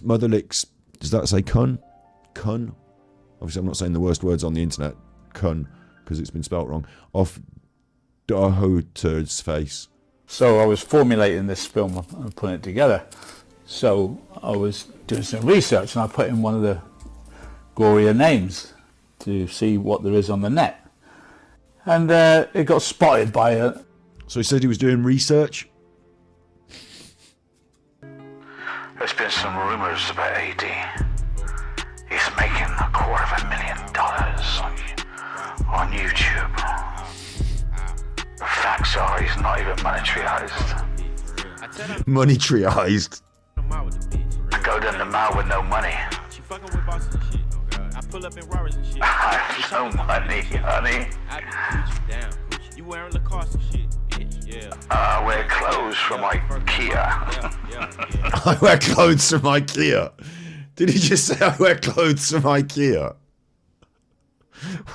Mother licks, does that say cun? Cun? Obviously I'm not saying the worst words on the internet, cun, because it's been spelt wrong, off Dahoter's face. So I was formulating this film and putting it together. So I was doing some research and I put in one of the Gloria names to see what there is on the net. And it got spotted by a... So he said he was doing research? There's been some rumors about AD. He's making $250,000 on YouTube. The facts are he's not even monetized. Monetized? I go down the mile with no money. She fucking with bosses and shit. I pull up in Roberts and shit. I have no money, honey. I beat you down. You wearing Lacoste and shit, bitch. Yeah. I wear clothes from Ikea. Yeah. I wear clothes from Ikea. Did he just say I wear clothes from Ikea?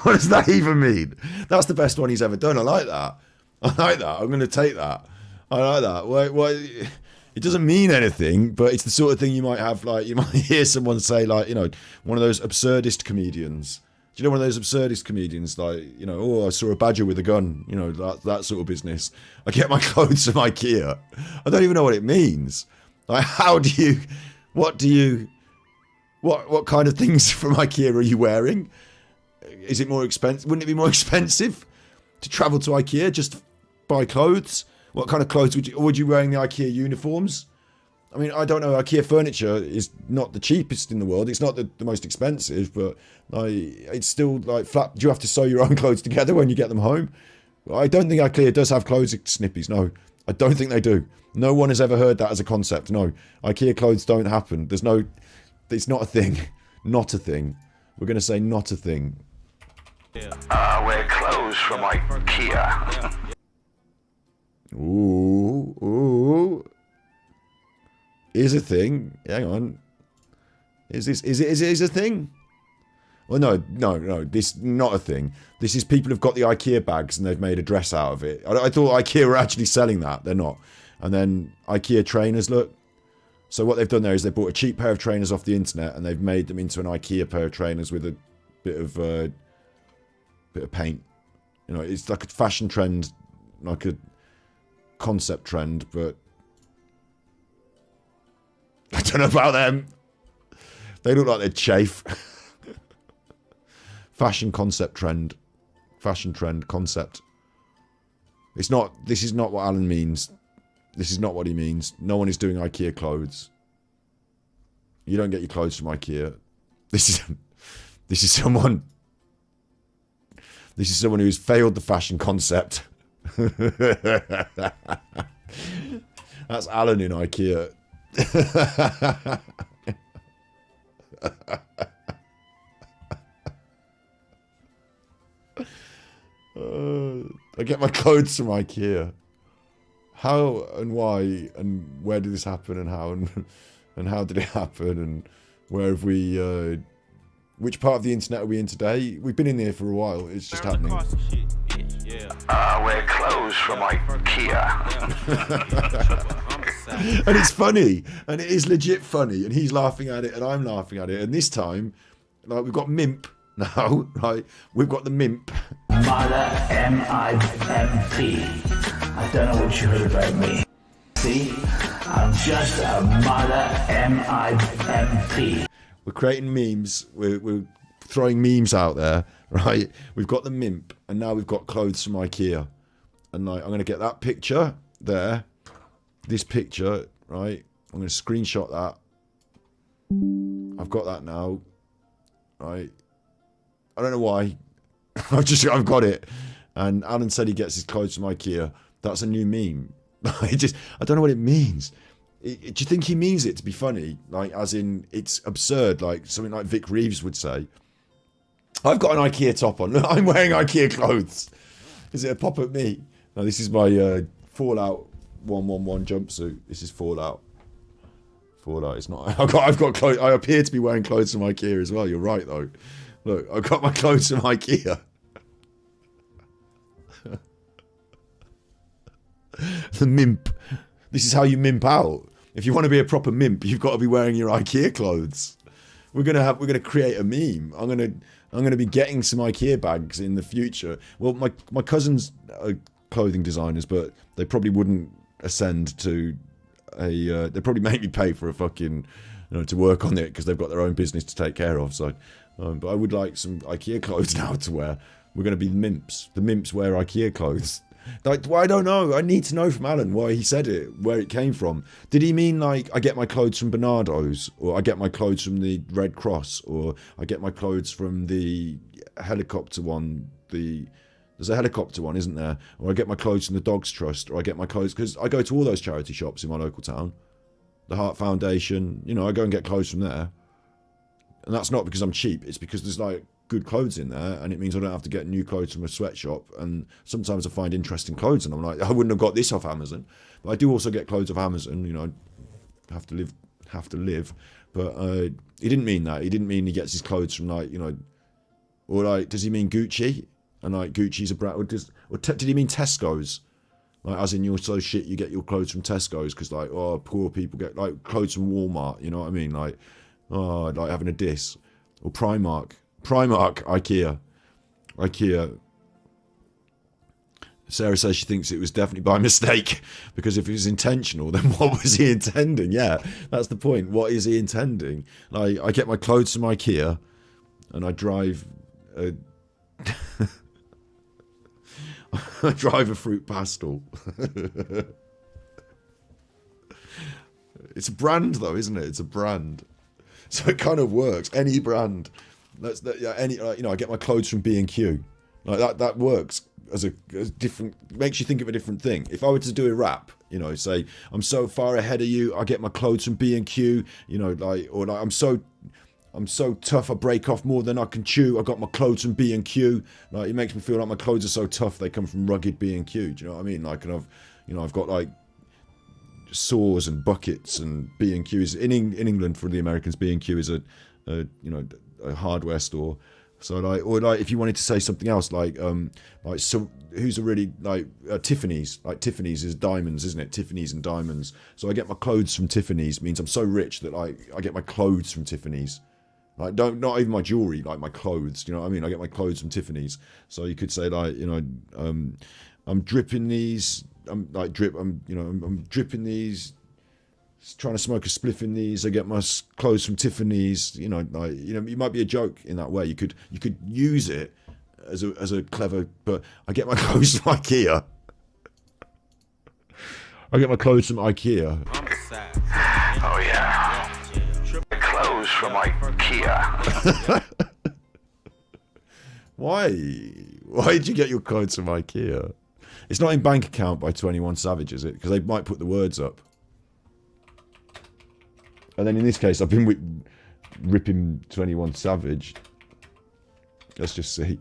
What does that even mean? That's the best one he's ever done. I like that. I like that. I'm going to take that. I like that. Why? It doesn't mean anything, but it's the sort of thing you might have, like, you might hear someone say, like, you know, one of those absurdist comedians. Do you know one of those absurdist comedians, like, you know, oh, I saw a badger with a gun, you know, that sort of business. I get my clothes from Ikea. I don't even know what it means. Like, what kind of things from Ikea are you wearing? Is it more expensive? Wouldn't it be more expensive to travel to Ikea just to buy clothes? What kind of clothes would you wearing the Ikea uniforms? I mean, I don't know. Ikea furniture is not the cheapest in the world. It's not the most expensive, but like, it's still like flat. Do you have to sew your own clothes together when you get them home? I don't think Ikea does have clothes snippies. No, I don't think they do. No one has ever heard that as a concept. No, Ikea clothes don't happen. It's not a thing. Not a thing. We're going to say not a thing. I wear clothes from Ikea. Ooh. Is a thing. Hang on. Is it a thing? Well, no. This is not a thing. This is people have got the Ikea bags and they've made a dress out of it. I thought Ikea were actually selling that. They're not. And then Ikea trainers, look. So what they've done there is they bought a cheap pair of trainers off the internet and they've made them into an Ikea pair of trainers with a bit of paint. You know, it's like a fashion trend, like a concept trend, but I don't know about them. They look like they're chafe. Fashion concept trend. Fashion trend concept. This is not what Alan means. This is not what he means. No one is doing Ikea clothes. You don't get your clothes from Ikea. This is someone who's failed the fashion concept. That's Alan in Ikea. I get my clothes from Ikea. How and why and where did this happen and how and how did it happen and where have we which part of the internet are we in today? We've been in there for a while. It's just happening. I wear clothes from Ikea. And it's funny. And it is legit funny. And he's laughing at it and I'm laughing at it. And this time, like, we've got Mimp now, right? We've got the Mimp. Mother M-I-M-P. I don't know what you heard about me. See? I'm just a mother M-I-M-P. We're creating memes. We're throwing memes out there, right? We've got the Mimp, and now we've got clothes from Ikea. And like, I'm going to get that picture there. This picture, right? I'm going to screenshot that. I've got that now, right? I don't know why. I've got it. And Alan said he gets his clothes from Ikea. That's a new meme. I don't know what it means. Do you think he means it to be funny? Like, as in, it's absurd, like something like Vic Reeves would say. I've got an Ikea top on. I'm wearing Ikea clothes. Is it a pop at me? No, this is my Fallout 111 jumpsuit. This is Fallout. Fallout. It's not. I've got clothes. I appear to be wearing clothes from Ikea as well. You're right, though. Look, I've got my clothes from Ikea. The Mimp. This is how you mimp out. If you want to be a proper mimp, you've got to be wearing your IKEA clothes. We're gonna create a meme. I'm gonna be getting some IKEA bags in the future. Well, my cousins are clothing designers, but they probably wouldn't ascend to a. They probably make me pay for a fucking, to work on it because they've got their own business to take care of. So, but I would like some IKEA clothes now to wear. We're gonna be the mimps. The mimps wear IKEA clothes. Like, well, I don't know. I need to know from Alan why he said it, where it came from. Did he mean like I get my clothes from Bernardo's, or I get my clothes from the Red Cross, or I get my clothes from the helicopter one? There's a helicopter one, isn't there? Or I get my clothes from the Dogs Trust, or I get my clothes because I go to all those charity shops in my local town, the Heart Foundation. I go and get clothes from there, and that's not because I'm cheap. It's because there's like good clothes in there, and it means I don't have to get new clothes from a sweatshop. And sometimes I find interesting clothes, and I'm like, I wouldn't have got this off Amazon. But I do also get clothes off Amazon. I have to live. But he didn't mean that. He didn't mean he gets his clothes from like, or like, does he mean Gucci? And like Gucci's a brand, or did he mean Tesco's? Like, as in, you're so shit, you get your clothes from Tesco's because like, oh, poor people get like clothes from Walmart. You know what I mean? Like, oh, like having a diss. Or Primark, IKEA. Sarah says she thinks it was definitely by mistake, because if it was intentional, then what was he intending? Yeah, that's the point. What is he intending? Like, I get my clothes from IKEA, and I drive a fruit pastel. It's a brand, though, isn't it? It's a brand, so it kind of works. Any brand. I get my clothes from B&Q. Like that works as a different, makes you think of a different thing. If I were to do a rap, say I'm so far ahead of you, I get my clothes from B&Q, or like I'm so tough, I break off more than I can chew, I got my clothes from B&Q. Like, it makes me feel like my clothes are so tough they come from rugged B&Q. Do you know what I mean? Like, and I've got like saws and buckets, and B&Q is in England, for the Americans, B&Q is a hardware store. So like, or like if you wanted to say something else, so who's a really like Tiffany's? Like, Tiffany's is diamonds, isn't it? Tiffany's and diamonds. So I get my clothes from Tiffany's means I'm so rich that like I get my clothes from Tiffany's. Like, not even my jewelry, like my clothes. You know what I mean? I get my clothes from Tiffany's. So you could say like, I'm dripping these. I'm dripping these. Trying to smoke a spliff in these. I get my clothes from Tiffany's. It might be a joke in that way. You could use it as a clever. But I get my clothes from IKEA. Oh yeah. Clothes from IKEA. Why did you get your clothes from IKEA? It's not in bank account by 21 Savage, is it? Because they might put the words up. And then in this case, I've been ripping 21 Savage. Let's just see.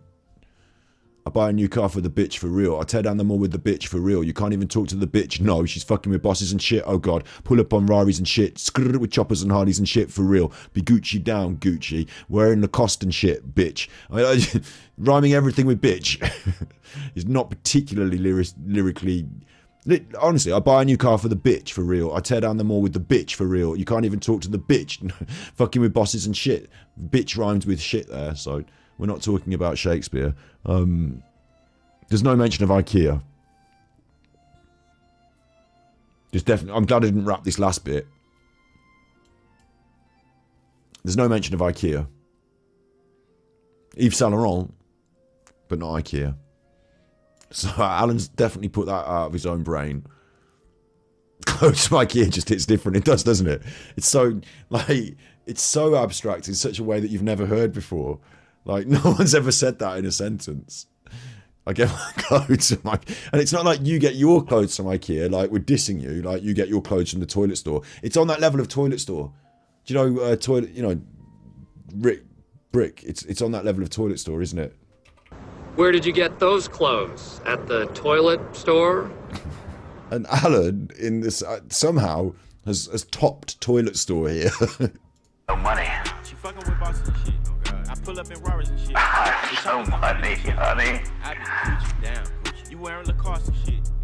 I buy a new car for the bitch for real. I tear down the mall with the bitch for real. You can't even talk to the bitch. No, she's fucking with bosses and shit. Oh god. Pull up on Raris and shit. Skrrr with choppers and Hardys and shit for real. Be Gucci down, Gucci. Wearing Lacoste and shit, bitch. Rhyming everything with bitch is not particularly lyrically. Honestly, I buy a new car for the bitch for real. I tear down the mall with the bitch for real. You can't even talk to the bitch. Fucking with bosses and shit. Bitch rhymes with shit there, so we're not talking about Shakespeare. There's no mention of IKEA. I'm glad I didn't wrap this last bit. There's no mention of IKEA. Yves Saint Laurent, but not IKEA. So Alan's definitely put that out of his own brain. Close to IKEA just hits different. It does, doesn't it? It's so abstract in such a way that you've never heard before. Like, no one's ever said that in a sentence. I get my clothes from IKEA. And it's not like you get your clothes from IKEA, like we're dissing you, like you get your clothes from the toilet store. It's on that level of toilet store. Do you know, Brick, it's on that level of toilet store, isn't it? Where did you get those clothes? At the toilet store? And Alan, in this, somehow, has topped toilet store here. No money. She fucking with bosses and shit. Oh god. I pull up in Raris and shit. So money, honey. I Gucci down. You wearing Lacoste and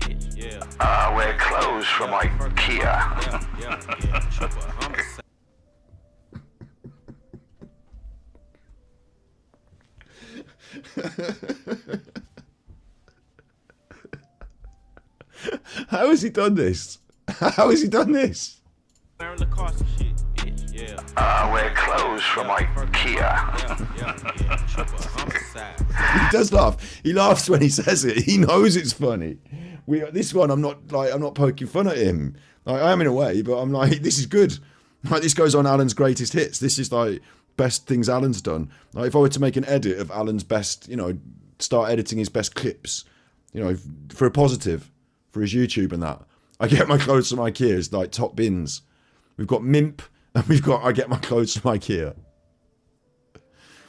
shit. bitch. Yeah. I wear clothes from Ikea. Yeah. Chuffer, homicide. How has he done this? How has he done this? Wearing Lacoste shit, bitch. Yeah. I wear clothes from Ikea. Yeah. Chuffer, homicide. He does laugh. He laughs when he says it. He knows it's funny. This one, I'm not poking fun at him. Like, I am in a way, but I'm like, this is good. Like, this goes on Alan's greatest hits. This is like best things Alan's done. Like, if I were to make an edit of Alan's best, start editing his best clips, for a positive, for his YouTube and that, I get my clothes from Ikea as like top bins. We've got Mimp and we've got I get my clothes from Ikea.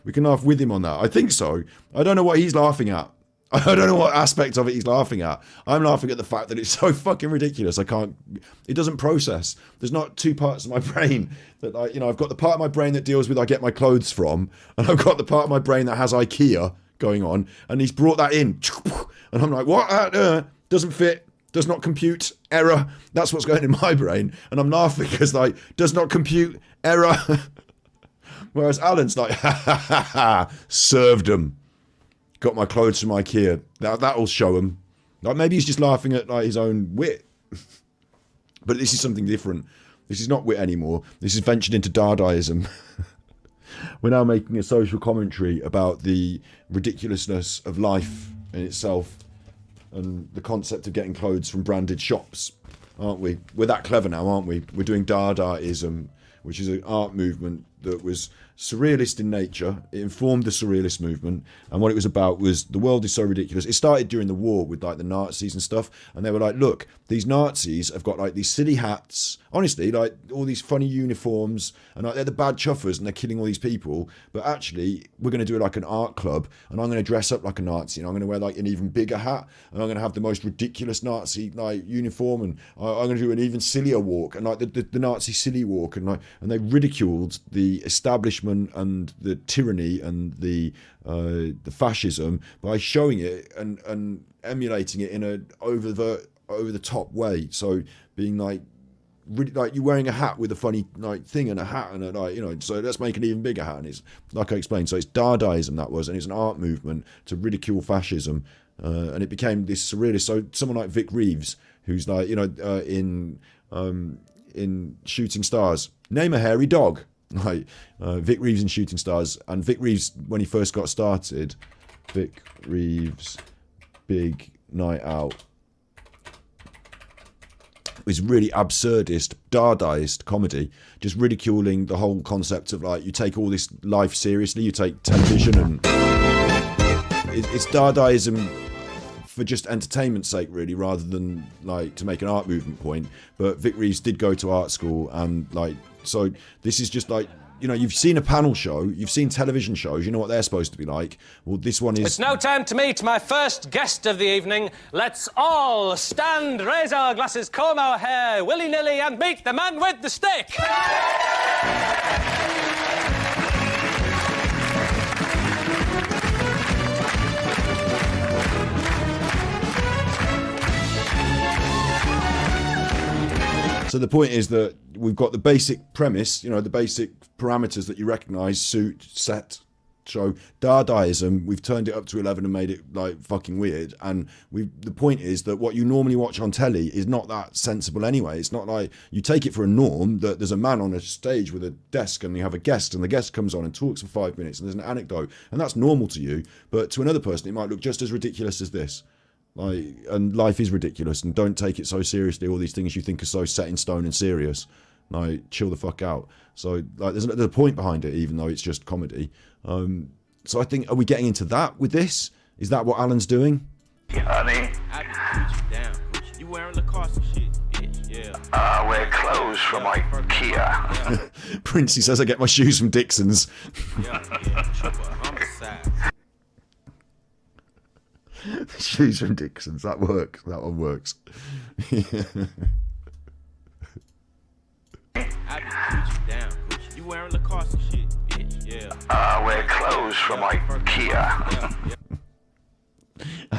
We can laugh with him on that. I think so. I don't know what he's laughing at. I don't know what aspect of it he's laughing at. I'm laughing at the fact that it's so fucking ridiculous. It doesn't process. There's not two parts of my brain that I've got the part of my brain that deals with I get my clothes from, and I've got the part of my brain that has Ikea going on, and he's brought that in. And I'm like, what? Doesn't fit, does not compute, error. That's what's going in my brain. And I'm laughing because does not compute, error. Whereas Alan's like, ha, served him. Got my clothes from Ikea. That'll show him. Like, maybe he's just laughing at his own wit. But this is something different. This is not wit anymore. This is ventured into Dadaism. We're now making a social commentary about the ridiculousness of life in itself and the concept of getting clothes from branded shops, aren't we? We're that clever now, aren't we? We're doing Dadaism, which is an art movement that was surrealist in nature. It informed the surrealist movement, and what it was about was the world is so ridiculous. It started during the war with the Nazis and stuff, and they were like, look, these Nazis have got these silly hats, honestly, all these funny uniforms, and they're the bad chuffers and they're killing all these people, but actually we're going to do an art club, and I'm going to dress up like a Nazi, and I'm going to wear an even bigger hat, and I'm going to have the most ridiculous Nazi uniform, and I'm going to do an even sillier walk, and the Nazi silly walk, and they ridiculed the establishment and the tyranny and the fascism by showing it and emulating it in a over the top way. So being really you're wearing a hat with a funny thing and a hat and so let's make an even bigger hat. And it's like I explained, so it's Dadaism that was, and it's an art movement to ridicule fascism, and it became this surrealist. So someone like Vic Reeves, who's in Shooting Stars, name a hairy dog. Vic Reeves in Shooting Stars, and Vic Reeves, when he first got started, Vic Reeves Big Night Out, was really absurdist, Dadaist comedy, just ridiculing the whole concept of you take all this life seriously, you take television, and it's Dadaism for just entertainment's sake, really, rather than to make an art movement point. But Vic Reeves did go to art school, and so this is just you've seen a panel show, you've seen television shows, you know what they're supposed to be like. Well, this one is... It's now time to meet my first guest of the evening. Let's all stand, raise our glasses, comb our hair, willy-nilly, and meet the man with the stick! So the point is that we've got the basic premise, the basic parameters that you recognise: suit, set, show. Dadaism, we've turned it up to 11 and made it fucking weird. And the point is that what you normally watch on telly is not that sensible anyway. It's not you take it for a norm that there's a man on a stage with a desk and you have a guest, and the guest comes on and talks for 5 minutes and there's an anecdote, and that's normal to you. But to another person, it might look just as ridiculous as this. And life is ridiculous, and don't take it so seriously. All these things you think are so set in stone and serious, chill the fuck out. So there's a point behind it, even though it's just comedy. So I think, are we getting into that with this? Is that what Alan's doing? Honey, I can put you down. You wearing Lacoste shit, bitch. Yeah. I wear clothes from Ikea. Princey says I get my shoes from Dixon's. Yeah. Chuffer, homicide. Shoes from Dixon's. That works. That one works. I can put you down. You wearing Lacoste shit, bitch. Yeah. I wear clothes from Ikea.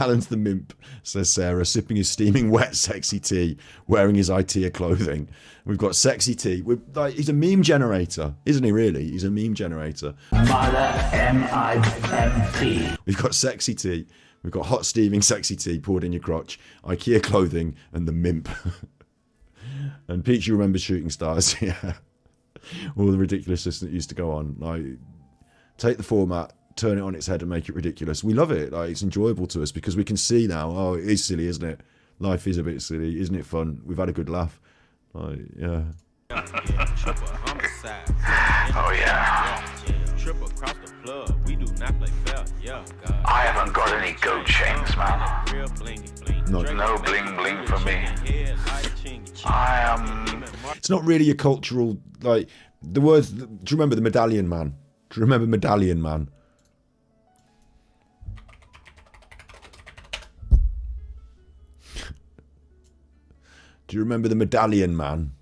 Alan's the mimp, says Sarah, sipping his steaming wet sexy tea, wearing his IKEA clothing. We've got sexy tea. He's a meme generator, isn't he really? He's a meme generator. Mother M-I-M-P. We've got sexy tea. We've got hot steaming sexy tea poured in your crotch, IKEA clothing, and the mimp. And Peach, you remember Shooting Stars? Yeah. All the ridiculousness that used to go on. Like, take the format, turn it on its head and make it ridiculous. We love it. Like, it's enjoyable to us because we can see now, oh, it is silly, isn't it? Life is a bit silly. Isn't it fun? We've had a good laugh. Like, yeah. Oh, yeah. Triple across the plug. We do not play fair. Yeah, God. I haven't got any gold chains, man. Real blingy bling. No bling bling for me. I am... It's not really a cultural, like, the words, do you remember the Medallion Man? Do you remember Medallion Man? Do you remember the Medallion Man?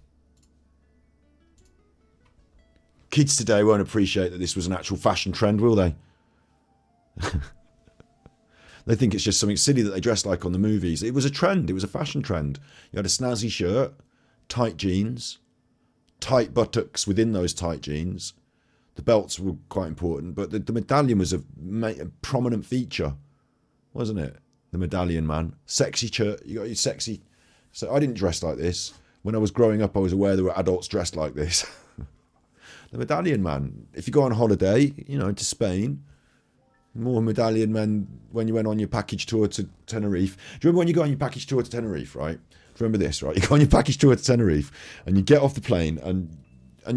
Kids today won't appreciate that this was an actual fashion trend, will they? They think it's just something silly that they dress like on the movies. It was a trend. It was a fashion trend. You had a snazzy shirt, tight jeans, tight buttocks within those tight jeans. The belts were quite important, but the medallion was a prominent feature, wasn't it? The Medallion Man. Sexy shirt. You got your sexy... So I didn't dress like this. When I was growing up, I was aware there were adults dressed like this. The Medallion Man. If you go on holiday, you know, to Spain, more Medallion Men when you went on your package tour to Tenerife. Do you remember when you go on your package tour to Tenerife, right? Do you remember this, right? You go on your package tour to Tenerife and you get off the plane and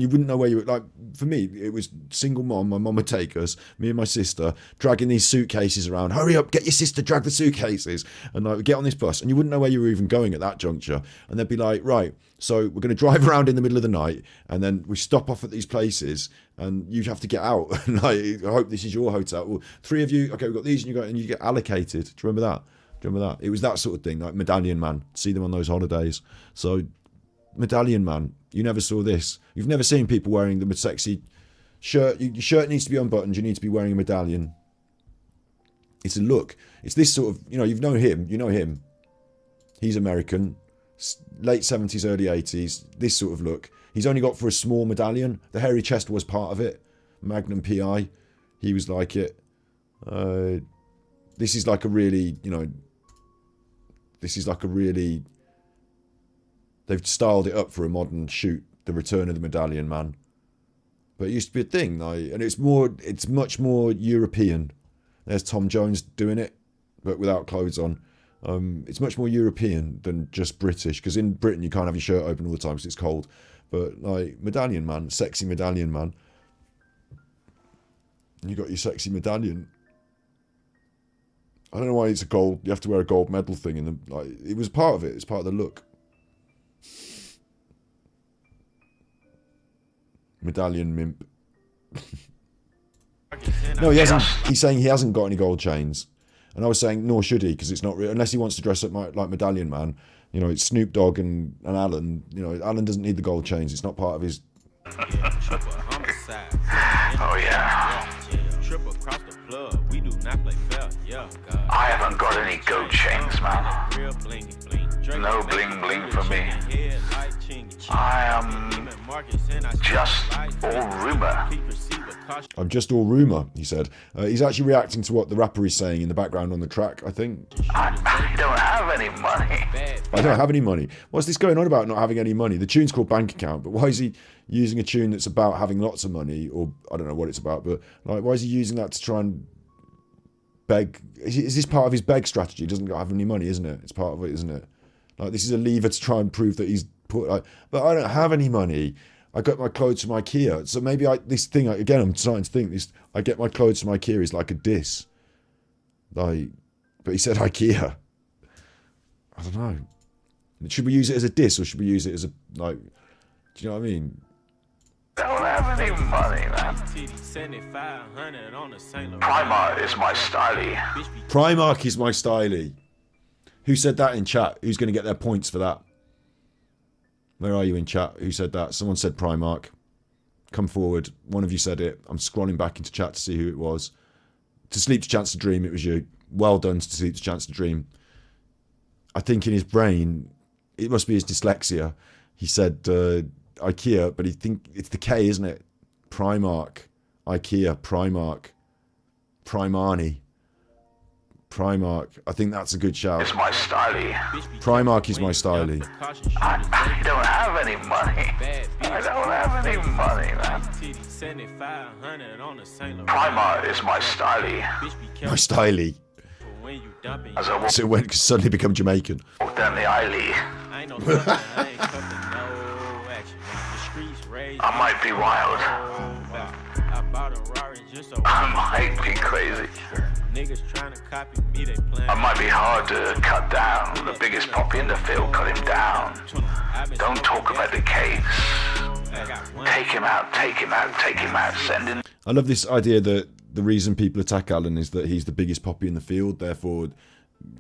you wouldn't know where you were. Like, for me, it was single mom. My mom would take us, me and my sister, dragging these suitcases around. Hurry up, get your sister, drag the suitcases. And like, we get on this bus, and you wouldn't know where you were even going at that juncture. And they'd be like, right, so we're going to drive around in the middle of the night, and then we stop off at these places, and you have to get out. And like, I hope this is your hotel. Well, 3 of you, okay, we've got these, and you get allocated. Do you remember that? Do you remember that? It was that sort of thing, like Medallion Man. See them on those holidays. So, Medallion Man. You never saw this. You've never seen people wearing the sexy shirt. Your shirt needs to be unbuttoned. You need to be wearing a medallion. It's a look. It's this sort of, you know, you know him. He's American. Late 70s, early 80s. This sort of look. He's only got for a small medallion. The hairy chest was part of it. Magnum PI. He was like it. This is like a really, you know, they've styled it up for a modern shoot, the return of the Medallion Man. But it used to be a thing, like, and it's much more European. There's Tom Jones doing it, but without clothes on. It's much more European than just British, because in Britain you can't have your shirt open all the time because it's cold. But like Medallion Man, sexy Medallion Man. And you got your sexy medallion. I don't know why it's a gold. You have to wear a gold medal thing in the like. It was part of it. It's part of the look. Medallion mimp. No, he hasn't. He's saying he hasn't got any gold chains, and I was saying nor should he, because it's not real unless he wants to dress up like Medallion Man. You know, it's Snoop Dogg and Alan. You know, Alan doesn't need the gold chains. It's not part of his. Oh yeah. Triple across the plug. We do not play fair. Yeah, God. I haven't got any gold chains, man. Real blingy bling. No bling bling for me. I am just all rumor. I'm just all rumour, he said. He's actually reacting to what the rapper is saying in the background on the track, I think. I don't have any money. I don't have any money. What's this going on about not having any money? The tune's called Bank Account, but why is he using a tune that's about having lots of money? Or I don't know what it's about, but like, why is he using that to try and beg? Is this part of his beg strategy? He doesn't have any money, isn't it? It's part of it, isn't it? Like, this is a lever to try and prove that he's put, like, but I don't have any money. I got my clothes from Ikea. So maybe this thing, again, I'm starting to think this, I get my clothes from Ikea is like a diss. Like, but he said Ikea. I don't know. Should we use it as a diss or should we use it as a, like, do you know what I mean? Don't have any money, man. Primark is my stylie. Primark is my stylie. Who said that in chat? Who's going to get their points for that? Where are you in chat? Who said that? Someone said Primark. Come forward. One of you said it. I'm scrolling back into chat to see who it was. To sleep, to chance to dream. It was you. well done to see the chance to dream. I think in his brain, it must be his dyslexia. He said Ikea, but he think it's the K, isn't it? Primark, Ikea, Primark, Primani, Primark. I think that's a good shout. It's my stylie. Primark is my stylie. I don't have any money. I don't have any money, man. Primark is my stylie. My stylie. As I So it went suddenly become Jamaican. walk down the alley, I might be wild. I might be crazy. I might be hard to cut down. The biggest poppy in the field, cut him down. Don't talk about the case. Take him out, take him out, take him out. Send him. I love this idea that the reason people attack Alan is that he's the biggest poppy in the field, therefore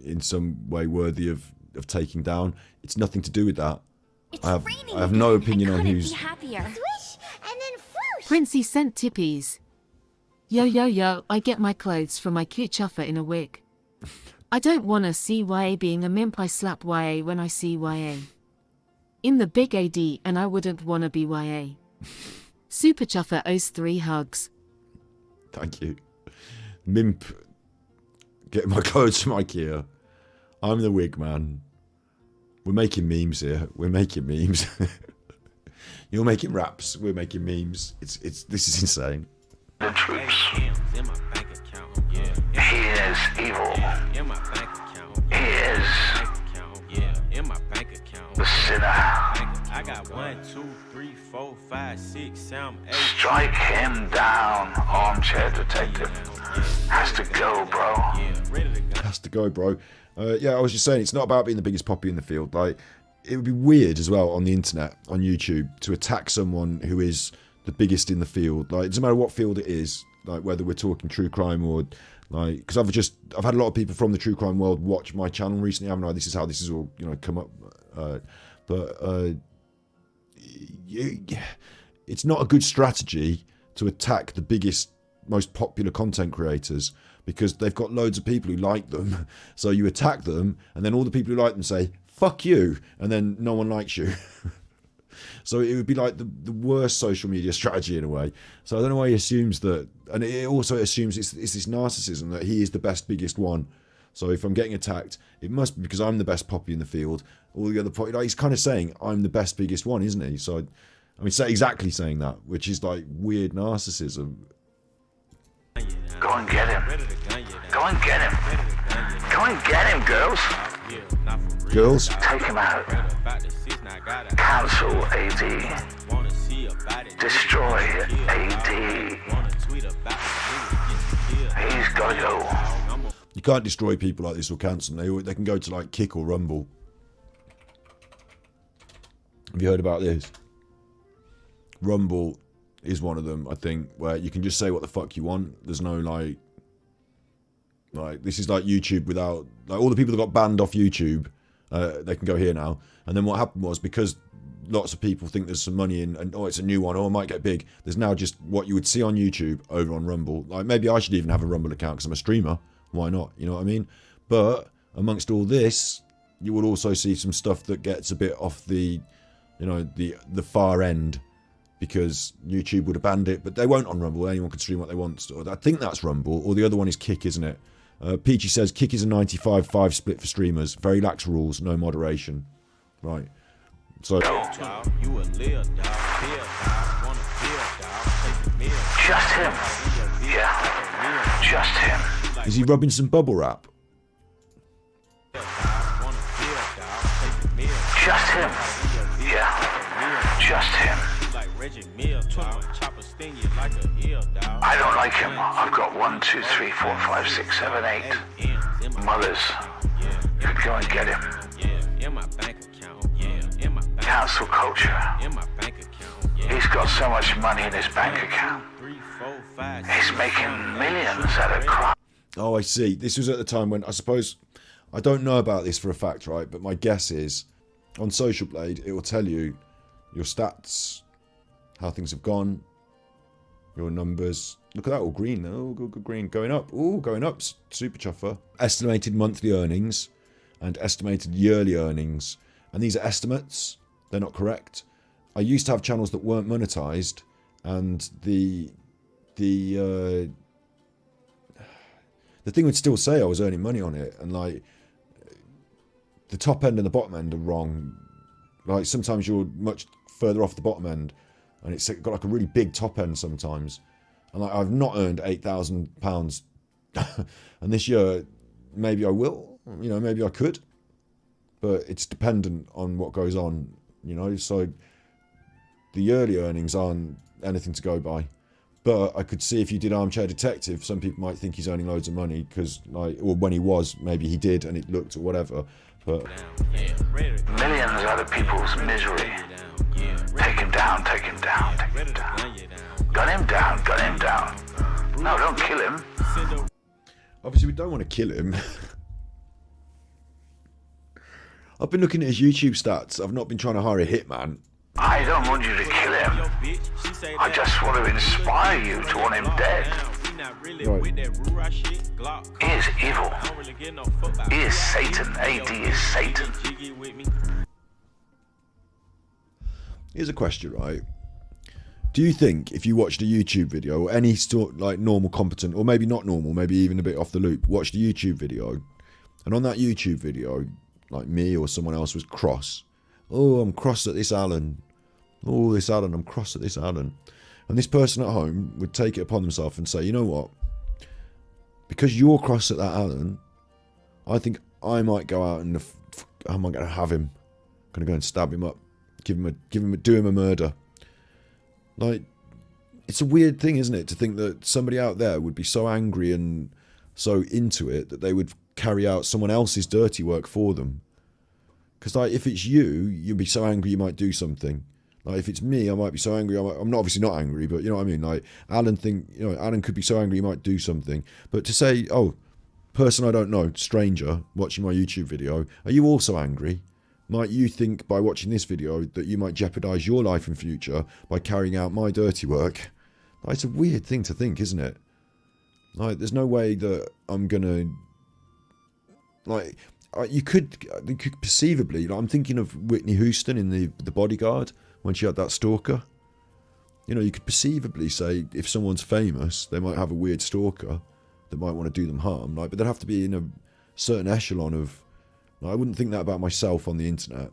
in some way worthy of taking down. It's nothing to do with that. I have no opinion on who's... Princey sent tippies. Yo, yo, yo, I get my clothes from my cute chuffer in a wig. I don't wanna see YA being a mimp, I slap YA when I see YA. In the big AD, and I wouldn't wanna be YA. Super chuffer owes 3 hugs. Thank you. Mimp, get my clothes from Ikea. I'm the wig man. We're making memes here. We're making memes. You're making raps. We're making memes. This is insane. The troops. He is evil. He is the sinner. I got 1, 2, 3, 4, 5, 6, 7, 8. Strike him down. Armchair detective. Has to go, bro. Has to go, bro. Yeah, I was just saying, it's not about being the biggest poppy in the field. Like, it would be weird as well on the internet, on YouTube, to attack someone who is the biggest in the field. Like, it doesn't matter what field it is, like whether we're talking true crime or like, because I've had a lot of people from the true crime world watch my channel recently. haven't I? This is how this is all, come up. It's not a good strategy to attack the biggest, most popular content creators, because they've got loads of people who like them. So you attack them, and then all the people who like them say, fuck you, and then no one likes you. So it would be like the worst social media strategy in a way. So I don't know why he assumes that, and it also assumes it's this narcissism that he is the best, biggest one. So if I'm getting attacked, it must be because I'm the best poppy in the field. All the other poppy, like, he's kind of saying I'm the best, biggest one, isn't he? So I mean, exactly saying that, which is like weird narcissism. Go and get him. Go and get him. Go and get him, girls. Girls? Take him out. Cancel AD. Destroy AD. He's gotta go. You can't destroy people like this or cancel them. They can go to like Kick or Rumble. Have you heard about this? Rumble is one of them, I think, where you can just say what the fuck you want. There's no like this is like YouTube without, like, all the people that got banned off YouTube, they can go here now. And then what happened was, because lots of people think there's some money in, and oh, it's a new one, oh, it might get big, there's now just what you would see on YouTube over on Rumble. Like, maybe I should even have a Rumble account because I'm a streamer. Why not? You know what I mean? But amongst all this, you would also see some stuff that gets a bit off the, the far end, because YouTube would have banned it, but they won't on Rumble. Anyone can stream what they want. So I think that's Rumble, or the other one is Kick, isn't it? Peachy says Kick is a 95-5 split for streamers. Very lax rules, no moderation. Right. So. Just him. Yeah. Just him. Is he rubbing some bubble wrap? Just him. Yeah. Just him. I don't like him. I've got 1, 2, 3, 4, 5, 6, 7, 8 mothers. You could go and get him. Cancel culture. He's got so much money in his bank account. He's making millions out of crime. Oh, I see. This was at the time when, I suppose, I don't know about this for a fact, right? But my guess is, on Social Blade, it will tell you your stats, how things have gone, Your numbers. Look at that, all green. Oh, good green. Going up. Oh, going up. Super chuffer. Estimated monthly earnings and estimated yearly earnings. And these are estimates. They're not correct. I used to have channels that weren't monetized, and the thing would still say I was earning money on it, and like the top end and the bottom end are wrong. Like sometimes you're much further off the bottom end, and it's got like a really big top end sometimes. And like I've not earned £8,000, and this year maybe I will. You know, maybe I could, but it's dependent on what goes on. You know, so the yearly earnings aren't anything to go by. But I could see if you did Armchair Detective, some people might think he's earning loads of money because, like, or when he was, maybe he did and it looked or whatever. But Millions out of people's misery. Take him down, take him down, take him down. Gun him down, gun him down. No, don't kill him. obviously we don't want to kill him. I've been looking at his YouTube stats. I've not been trying to hire a hitman. I don't want you to kill him. I just want to inspire you to want him dead. Right. He is evil. He is Satan. AD is Satan. Here's a question, right? Do you think if you watched a YouTube video or any sort like normal, competent, or maybe not normal, maybe even a bit off the loop, watched a YouTube video, and on that YouTube video, like me or someone else was cross. Oh, I'm cross at this Alan. Oh, this Alan, I'm cross at this Alan. And this person at home would take it upon themselves and say, you know what? Because you're cross at that Alan, I think I might go out and I'm not going to have him. I'm going to go and stab him up, do him a murder. Like, it's a weird thing, isn't it, to think that somebody out there would be so angry and so into it that they would carry out someone else's dirty work for them. Because, like, if it's you, you'd be so angry you might do something. Like, if it's me, I might be so angry. I'm not obviously not angry, but you know what I mean. Like, Alan could be so angry he might do something. But to say, oh, person I don't know, stranger, watching my YouTube video, are you also angry? Might you think by watching this video that you might jeopardise your life in future by carrying out my dirty work? Like, it's a weird thing to think, isn't it? Like, there's no way that I'm gonna, like, you could perceivably, like, I'm thinking of Whitney Houston in the Bodyguard when she had that stalker. You know, you could perceivably say if someone's famous, they might have a weird stalker that might want to do them harm. Like, but they'd have to be in a certain echelon of. I wouldn't think that about myself on the internet.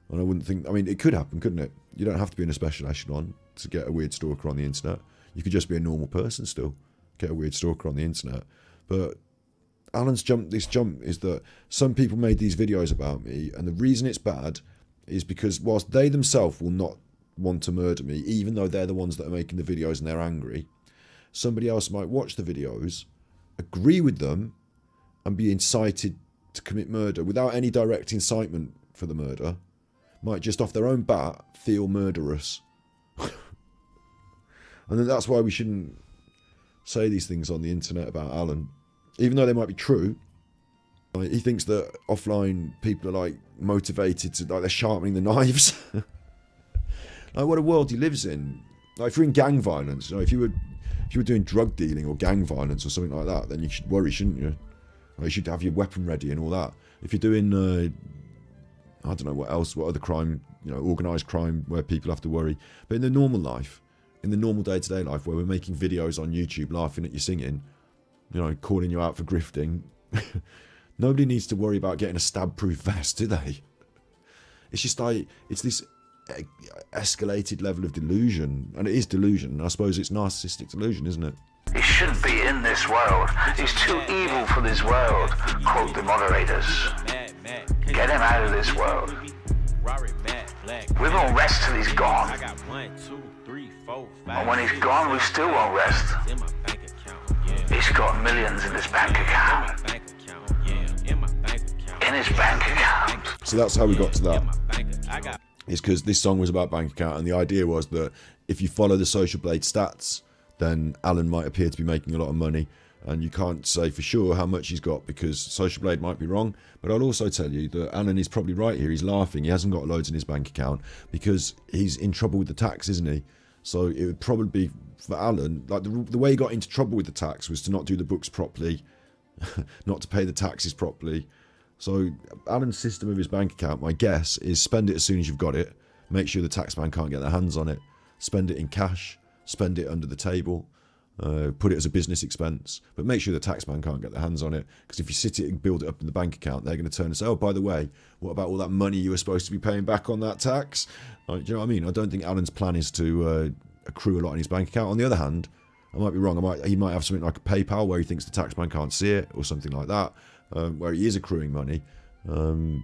And I wouldn't think, I mean, it could happen, couldn't it? You don't have to be in a special echelon to get a weird stalker on the internet. You could just be a normal person still, get a weird stalker on the internet. But Alan's jump is that some people made these videos about me, and the reason it's bad is because whilst they themselves will not want to murder me, even though they're the ones that are making the videos and they're angry, somebody else might watch the videos, agree with them, and be incited to commit murder without any direct incitement for the murder, might just off their own bat feel murderous. And then that's why we shouldn't say these things on the internet about Alan, even though they might be true. Like, he thinks that offline people are like motivated to, like, they're sharpening the knives. Like, what a world he lives in. Like, if you're in gang violence, you know, if you were doing drug dealing or gang violence or something like that, then you should worry, shouldn't you? You should have your weapon ready and all that. If you're doing, I don't know what else, what other crime, you know, organised crime where people have to worry. But in the normal life, in the normal day-to-day life where we're making videos on YouTube laughing at you singing, you know, calling you out for grifting, nobody needs to worry about getting a stab-proof vest, do they? It's just like, it's this escalated level of delusion. And it is delusion. I suppose it's narcissistic delusion, isn't it? He shouldn't be in this world. He's too evil for this world, quote the moderators. Get him out of this world. We won't rest till he's gone. And when he's gone, we still won't rest. He's got millions in his bank account. In his bank account. So that's how we got to that. It's because this song was about bank account, and the idea was that if you follow the Social Blade stats, then Alan might appear to be making a lot of money, and you can't say for sure how much he's got because Social Blade might be wrong. But I'll also tell you that Alan is probably right here. He's laughing. He hasn't got loads in his bank account because he's in trouble with the tax, isn't he? So it would probably be for Alan, like the way he got into trouble with the tax was to not do the books properly, not to pay the taxes properly. So Alan's system of his bank account, my guess, is spend it as soon as you've got it, make sure the taxman can't get their hands on it, spend it in cash, spend it under the table, put it as a business expense, but make sure the taxman can't get their hands on it, because if you sit it and build it up in the bank account, they're going to turn and say, oh, by the way, what about all that money you were supposed to be paying back on that tax? Like, do you know what I mean? I don't think Alan's plan is to accrue a lot in his bank account. On the other hand, I might be wrong. He might have something like a PayPal where he thinks the taxman can't see it, or something like that, where he is accruing money, and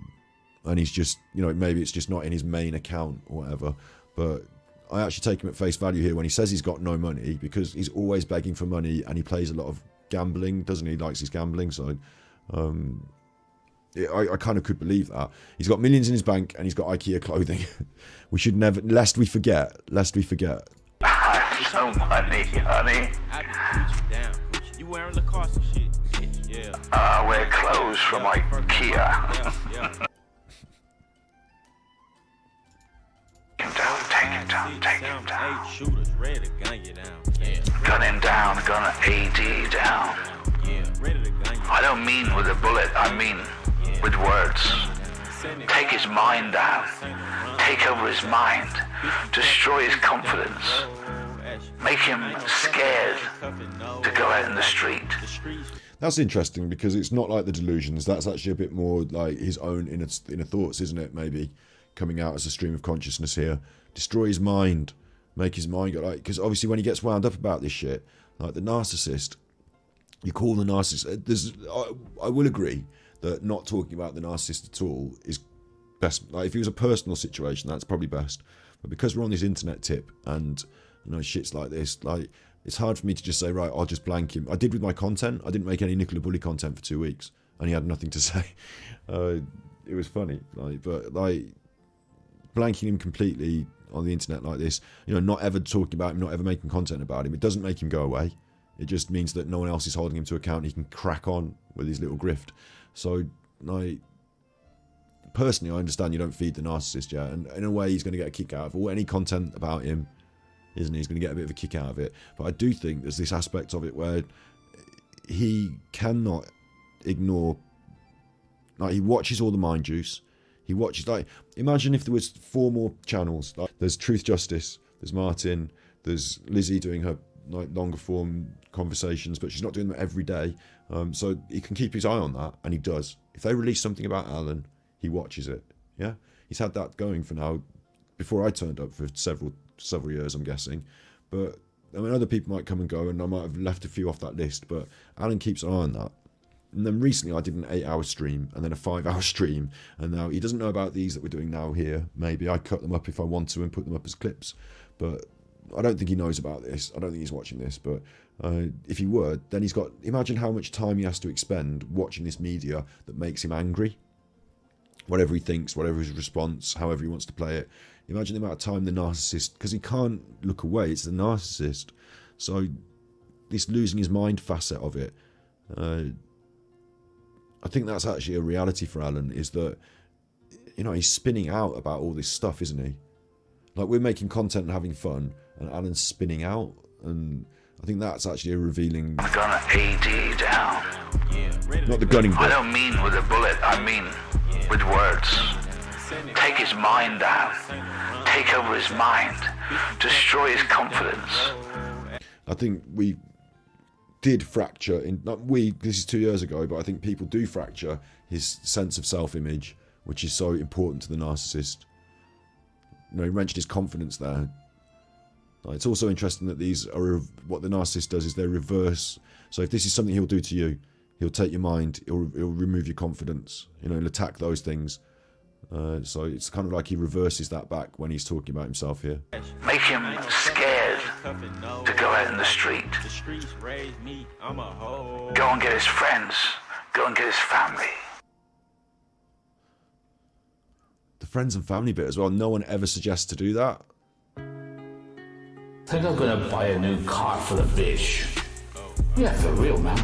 he's just, maybe it's just not in his main account or whatever. But I actually take him at face value here when he says he's got no money, because he's always begging for money, and he plays a lot of gambling, doesn't he? He likes his gambling, so I kind of could believe that. He's got millions in his bank, and he's got Ikea clothing. We should never, lest we forget. So money, honey. You wearing Lacoste shit? Yeah. I wear clothes from Ikea. Yeah. Take him down. 8 shooters ready to gun you down. Yeah. Gun him down, gonna AD down. Yeah. Ready to gun you. I don't mean with a bullet, I mean with words. Take his mind down. Take over his mind. Destroy his confidence. Make him scared to go out in the street. That's interesting, because it's not like the delusions. That's actually a bit more like his own inner thoughts, isn't it? Maybe coming out as a stream of consciousness here. Destroy his mind. Make his mind go like... Because obviously when he gets wound up about this shit, like the narcissist, you call the narcissist... I will agree that not talking about the narcissist at all is best. Like if it was a personal situation, that's probably best. But because we're on this internet tip and... shit's like this, like, it's hard for me to just say, right, I'll just blank him. I did with my content. I didn't make any Nicola Bully content for 2 weeks, and he had nothing to say. It was funny, but blanking him completely on the internet like this, not ever talking about him, not ever making content about him, it doesn't make him go away. It just means that no one else is holding him to account. He can crack on with his little grift. So, personally, I understand you don't feed the narcissist, yeah, and in a way, he's going to get a kick out of any content about him. Isn't he? He's going to get a bit of a kick out of it. But I do think there's this aspect of it where he cannot ignore... Like, he watches all the mind juice. He watches... Like, imagine if there was 4 more channels. Like, there's Truth Justice, there's Martin, there's Lizzie doing her longer form conversations, but she's not doing them every day. So he can keep his eye on that, and he does. If they release something about Alan, he watches it. Yeah? He's had that going for now, before I turned up, for several years, I'm guessing. But I mean, other people might come and go, and I might have left a few off that list, but Alan keeps an eye on that. And then recently I did an 8-hour stream, and then a 5-hour stream, and now he doesn't know about these that we're doing now here. Maybe I cut them up if I want to and put them up as clips, but I don't think he knows about this. I don't think he's watching this, but if he were, then he's got... Imagine how much time he has to expend watching this media that makes him angry. Whatever he thinks, whatever his response, however he wants to play it. Imagine the amount of time the narcissist... Because he can't look away, it's the narcissist. So this losing his mind facet of it, I think that's actually a reality for Alan, is that, he's spinning out about all this stuff, isn't he? Like, we're making content and having fun, and Alan's spinning out, and I think that's actually a revealing... I'm gonna AD down. Not the gunning bit. I don't mean with a bullet, I mean with words. Take his mind down. Take over his mind. Destroy his confidence. I think we did fracture in... this is 2 years ago, but I think people do fracture his sense of self-image, which is so important to the narcissist. He wrenched his confidence there. It's also interesting that these are... What the narcissist does is they reverse... So if this is something he'll do to you, he'll take your mind, he'll remove your confidence, he'll attack those things. So it's kind of like he reverses that back when he's talking about himself here. Make him scared to go out in the street. Go and get his friends. Go and get his family. The friends and family bit as well. No one ever suggests to do that. Think I'm gonna buy a new car for the bitch. Yeah, for real, man.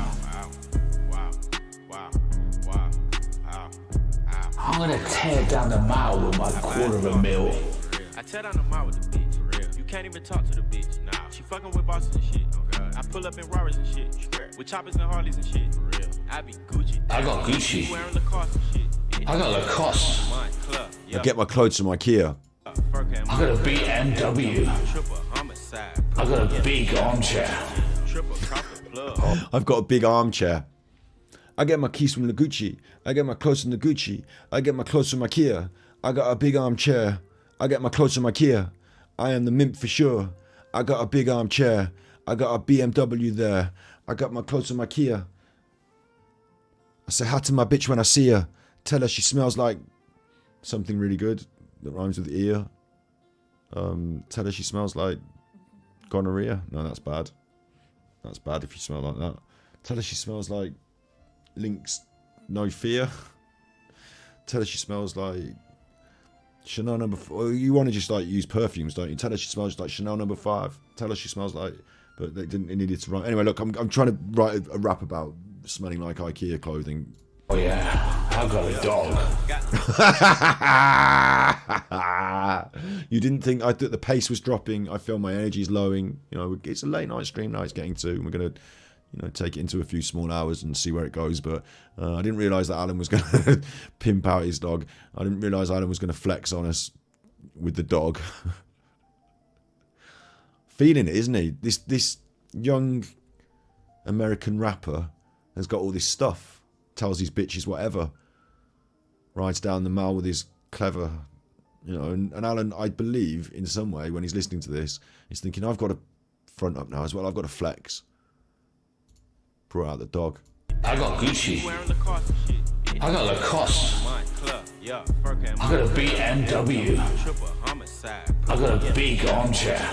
I'm gonna tear down the mile with my $250,000. I tear down the mile with the bitch, for real. You can't even talk to the bitch. Nah, she fucking with bosses and shit. Oh God. I pull up in Rarers and shit. With choppers and Harleys and shit. For real. I be Gucci. I got Gucci. Wearing Lacoste and shit. I got Lacoste. I get my clothes from Ikea. I got a BMW. I got a big armchair. I've got a big armchair. I get my keys from Gucci. I get my clothes from Gucci. I get my clothes from Ikea. I got a big armchair. I get my clothes from Ikea. I am the mint for sure. I got a big armchair. I got a BMW there. I got my clothes from Ikea. I say hi to my bitch when I see her. Tell her she smells like something really good that rhymes with ear. Tell her she smells like gonorrhea. No, that's bad. That's bad if you smell like that. Tell her she smells like Lynx No Fear. Tell her she smells like Chanel number 4. You want to just like use perfumes, don't you? Tell her she smells like Chanel number 5. Tell her she smells like, but they didn't. It needed to write. Anyway, look, I'm trying to write a rap about smelling like IKEA clothing. Oh yeah, I got a dog. You didn't think I thought the pace was dropping? I feel my energy is lowing. You know, it's a late night stream now. It's getting to. We're gonna, you know, take it into a few small hours and see where it goes. But I didn't realise that Alan was going to pimp out his dog. I didn't realise Alan was going to flex on us with the dog. Feeling it, isn't he? This young American rapper has got all this stuff. Tells his bitches whatever. Rides down the mall with his clever, you know. And Alan, I believe, in some way, when he's listening to this, he's thinking, I've got to front up now as well. I've got to flex. Brought out the dog. I got Gucci. I got Lacoste. I got a BMW. I got a big armchair.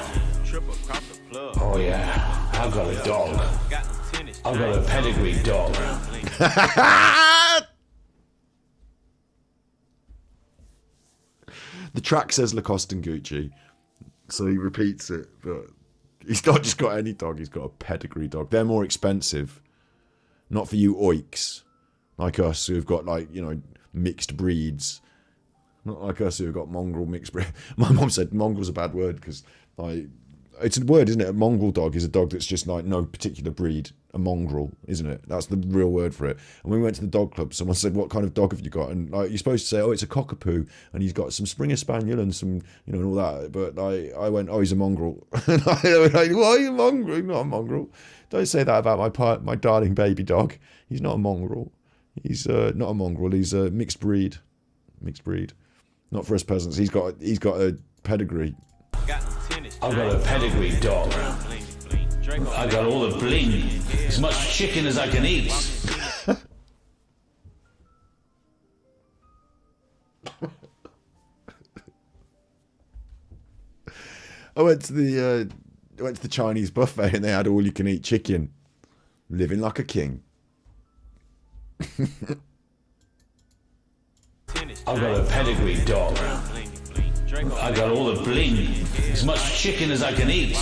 Oh yeah, I got a dog. I got a pedigree dog. The track says Lacoste and Gucci, so he repeats it, but he's not just got any dog, he's got a pedigree dog. They're more expensive. Not for you oiks like us who've got, like, you know, mixed breeds. Not like us who've got mongrel mixed breed. My mom said mongrel's a bad word because, like, it's a word, isn't it? A mongrel dog is a dog that's just like no particular breed. A mongrel, isn't it? That's the real word for it. And when we went to the dog club, someone said, "What kind of dog have you got?" And like, you're supposed to say, "Oh, it's a cockapoo," and he's got some Springer Spaniel and some, you know, and all that. But I went, "Oh, he's a mongrel." And I was like, "Why are you mongrel? He's not a mongrel. Don't say that about my darling baby dog. He's not a mongrel. He's not a mongrel. He's a mixed breed. Mixed breed. Not for us peasants. He's got a pedigree." I've got a pedigree dog. I got all the bling. As much chicken as I can eat. I went to the Chinese buffet and they had all you can eat chicken. Living like a king. I've got a pedigree dog. I got all the bling. As much chicken as I can eat.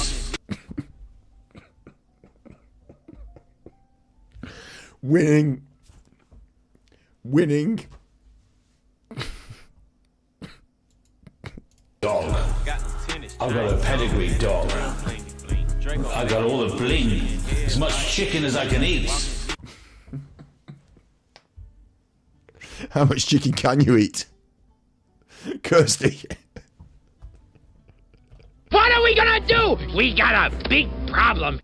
Winning. Dog. I've got a pedigree dog. I got all the bling. As much chicken as I can eat. How much chicken can you eat? Kirsty. What are we gonna do? We got a big problem.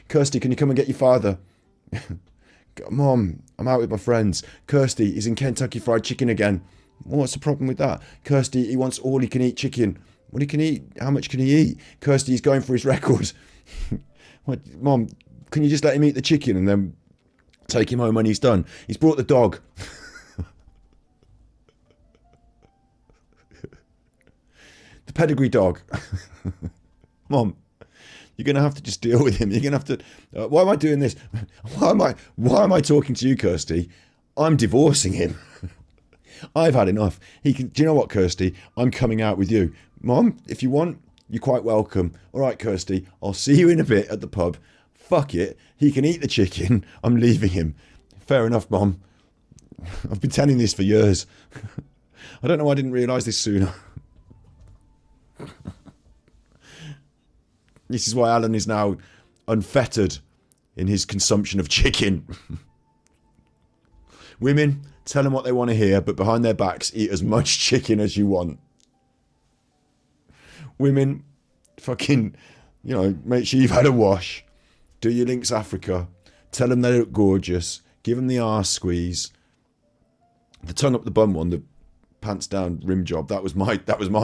Kirsty, can you come and get your father? Mom, I'm out with my friends. Kirsty, he's in Kentucky Fried Chicken again. What's the problem with that? Kirsty, he wants all he can eat chicken. What he can eat? How much can he eat? Kirsty, he's going for his record. What, Mom, can you just let him eat the chicken and then take him home when he's done? He's brought the dog. The pedigree dog. Mom, you're going to have to just deal with him. You're going to have to... why am I doing this? Why am I talking to you, Kirsty? I'm divorcing him. I've had enough. Do you know what, Kirsty? I'm coming out with you. Mom, if you want, you're quite welcome. All right, Kirsty, I'll see you in a bit at the pub. Fuck it. He can eat the chicken. I'm leaving him. Fair enough, Mom. I've been telling this for years. I don't know why I didn't realise this sooner. This is why Alan is now unfettered in his consumption of chicken. Women, tell them what they want to hear, but behind their backs, eat as much chicken as you want. Women, fucking, you know, make sure you've had a wash. Do your Lynx Africa. Tell them they look gorgeous. Give them the arse squeeze. The tongue up the bum one, the pants down rim job, that was my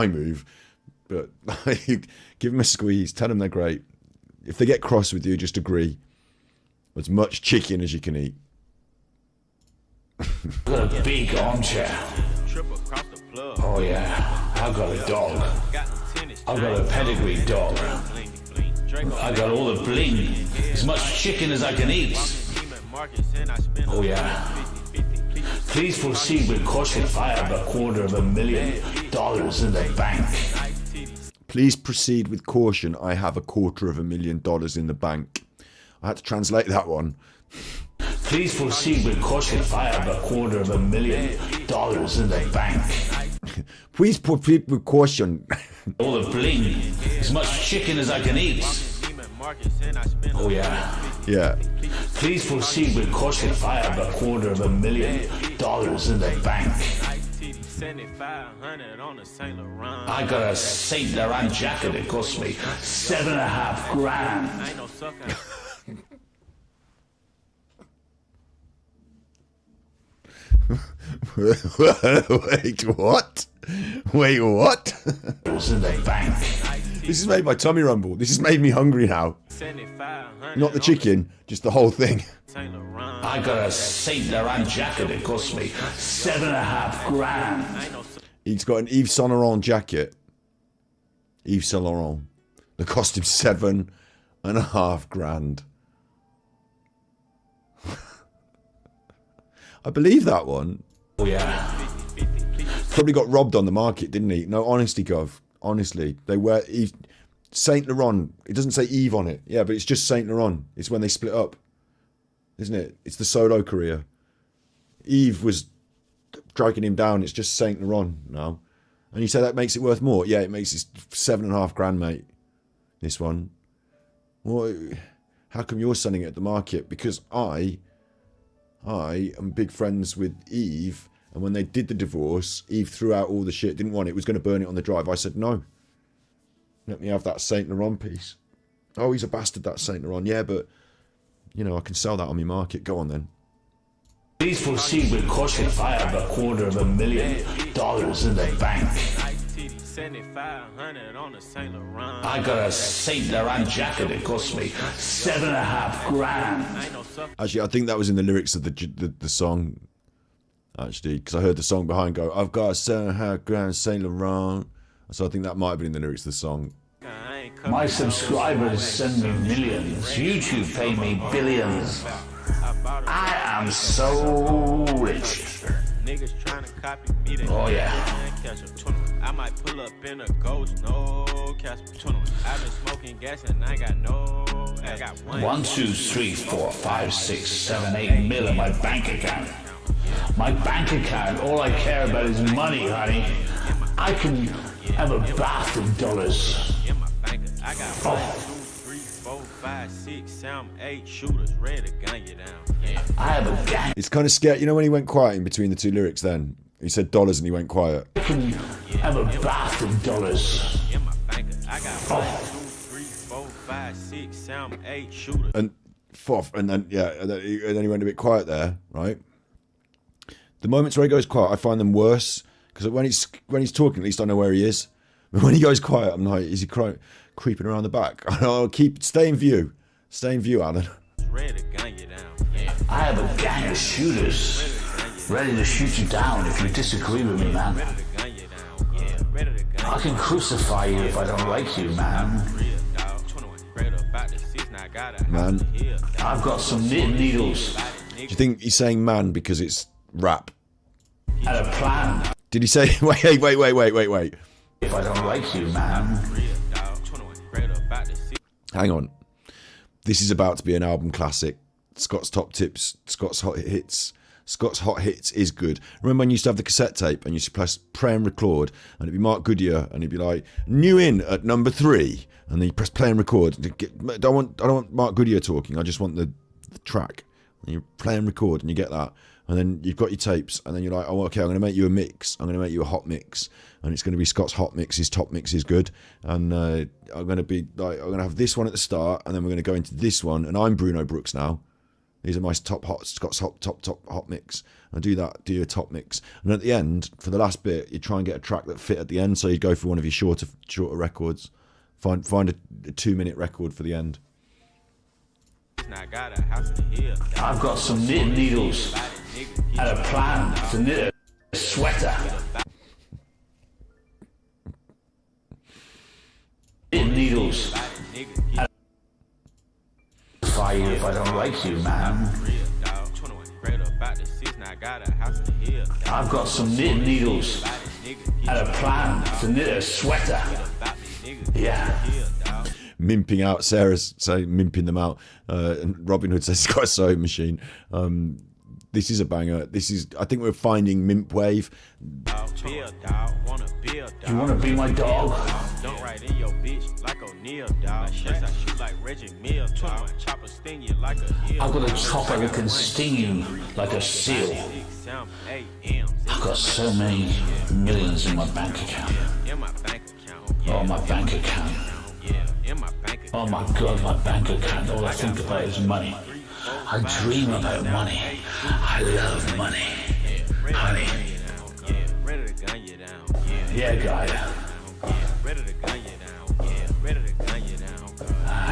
move. But give them a squeeze. Tell them they're great. If they get cross with you, just agree. As much chicken as you can eat. I've got a big armchair. Oh yeah, I've got a dog. I've got a pedigree dog. I got all the bling. As much chicken as I can eat. Oh yeah. Please proceed with caution. I have $250,000 in the bank. Please proceed with caution. I have $250,000 in the bank. I had to translate that one. Please proceed with caution. I have $250,000 in the bank. Please proceed with caution. All the bling. As much chicken as I can eat. Oh yeah. Yeah. Please proceed with caution. I have $250,000 in the bank. I got a Saint Laurent jacket that cost me $7.5 grand. Wait, what? Wait, what? In the bank. This has made my tummy rumble. This has made me hungry now. Not the chicken, just the whole thing. I got a Saint Laurent jacket that cost me $7.5 grand. He's got an Yves Saint Laurent jacket. Yves Saint Laurent. That cost him $7.5 grand. I believe that one. Oh yeah. Probably got robbed on the market, didn't he? No, honestly, Gov. Honestly, they wear Yves, Saint Laurent. It doesn't say Yves on it. Yeah, but it's just Saint Laurent. It's when they split up, isn't it? It's the solo career. Yves was dragging him down. It's just Saint Laurent now. And you say that makes it worth more? Yeah, it makes it $7.5 grand, mate. This one. Well, how come you're selling it at the market? Because I am big friends with Yves. And when they did the divorce, Yves threw out all the shit, didn't want it, was going to burn it on the drive. I said, no. Let me have that Saint Laurent piece. Oh, he's a bastard, that Saint Laurent. Yeah, but, you know, I can sell that on my market. Go on, then. Please proceed with caution. I have $250,000 in the bank. I got a Saint Laurent jacket that cost me $7.5 grand. Actually, I think that was in the lyrics of the song. Actually, because I heard the song behind go, I've got a $7.5 grand Saint Laurent. So I think that might have been in the lyrics of the song. My subscribers send me millions. YouTube pay me billions. I am so rich. Oh yeah. I might pull up in a ghost, no cash. I've been smoking gas and I got no. I got 1, 2, 3, 4, 5, 6, 7, 8 mil in my bank account. My bank account, all I care about is money, honey. I can have a bath of dollars. I got 1, 2, 3, 4, 5, 6, 7, 8 shooters ready to gun you down. Yeah. I have a gang. It's kind of scary. You know when he went quiet in between the two lyrics then? He said dollars and he went quiet. I can have a bath of dollars. I got 1, 2, 3, 4, 5, 6, 7, 8 shooters. And then he went a bit quiet there, right? The moments where he goes quiet, I find them worse because when he's talking, at least I know where he is. But when he goes quiet, I'm like, is he creeping around the back? I'll stay in view, Alan. I have a gang of shooters ready to shoot you down if you disagree with me, man. I can crucify you if I don't like you, man. Man, I've got some knitting needles. Do you think he's saying man because it's rap? And a plan. Did he say wait? If I don't like you, man. Hang on. This is about to be an album classic. Scott's top tips, Scott's hot hits, Scott's Hot Hits is good. Remember when you used to have the cassette tape and you used to press play and record, and it'd be Mark Goodyear, and he'd be like, new in at number 3, and then you press play and record. I don't want Mark Goodyear talking. I just want the track. And you play and record, and you get that. And then you've got your tapes, and then you're like, oh, okay, I'm going to make you a mix. I'm going to make you a hot mix, and it's going to be Scott's Hot Mix. His top mix is good, and I'm going to have this one at the start, and then we're going to go into this one. And I'm Bruno Brooks now. These are my Scott's top hot mix. And do your top mix, and at the end, for the last bit, you try and get a track that fit at the end. So you go for one of your shorter records. Find a 2-minute record for the end. I've got some knitting needles and a plan to knit a sweater. Knitting needles. Fire you if I don't like you, man. I've got some knitting needles and a plan to knit a sweater. Yeah. Mimping out, Sarah's saying mimping them out, and Robin Hood says he's got a sewing machine. This is a banger. I think we're finding Mimp Wave. You want to be my dog? Don't write in your bitch like O'Neal, dog. I shoot like Reggie Mill, chopper sting you like a heel. I've got a chopper that can sting you like a seal. I've got so many millions in my bank account. Oh, my bank account. Oh my God, my bank account. All I think about is money. I dream about money. I love money. Honey. Yeah, guy.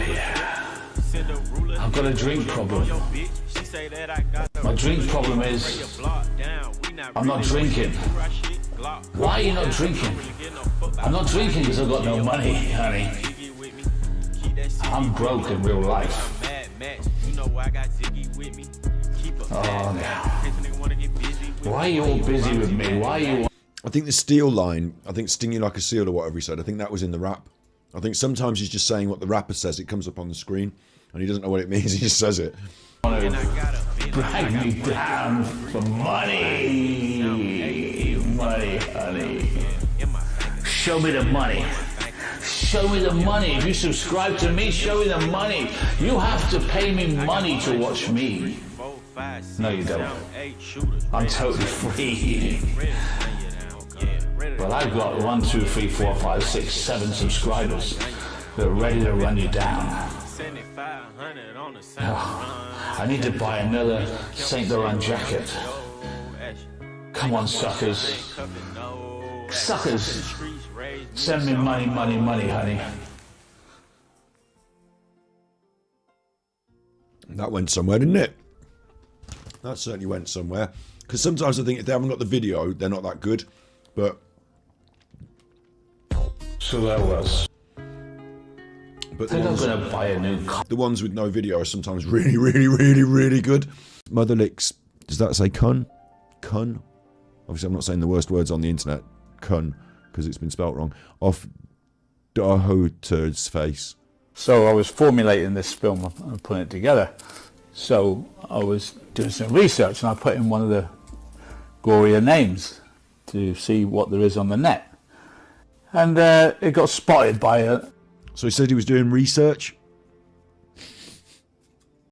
Yeah. I've got a drink problem. My drink problem is I'm not drinking. Why are you not drinking? I'm not drinking because I've got no money, honey. I'm broke in real life. Oh, no. Why are you all busy with me? Why are you... I think the steel line, I think sting you like a seal or whatever he said, I think that was in the rap. I think sometimes he's just saying what the rapper says. It comes up on the screen and he doesn't know what it means. He just says it. Drag me down for money. Money, honey. Show me the money. Show me the money. If you subscribe to me, show me the money. You have to pay me money to watch me. No, you don't. I'm totally free. But I've got 1, 2, 3, 4, 5, 6, 7 subscribers that are ready to run you down. Oh, I need to buy another Saint Laurent jacket. Come on, suckers. Suckers. Send me money, money, money, honey. That went somewhere, didn't it? That certainly went somewhere. Because sometimes I think if they haven't got the video, they're not that good. But... So that was... But they're not going to buy a new car. The ones with no video are sometimes really, really, really, really good. Mother licks... Does that say cun? Cun? Obviously, I'm not saying the worst words on the internet. Cun. Because it's been spelt wrong. Off Dahoter's face. So I was formulating this film and putting it together. So I was doing some research and I put in one of the gorier names to see what there is on the net. And it got spotted by a... So he said he was doing research?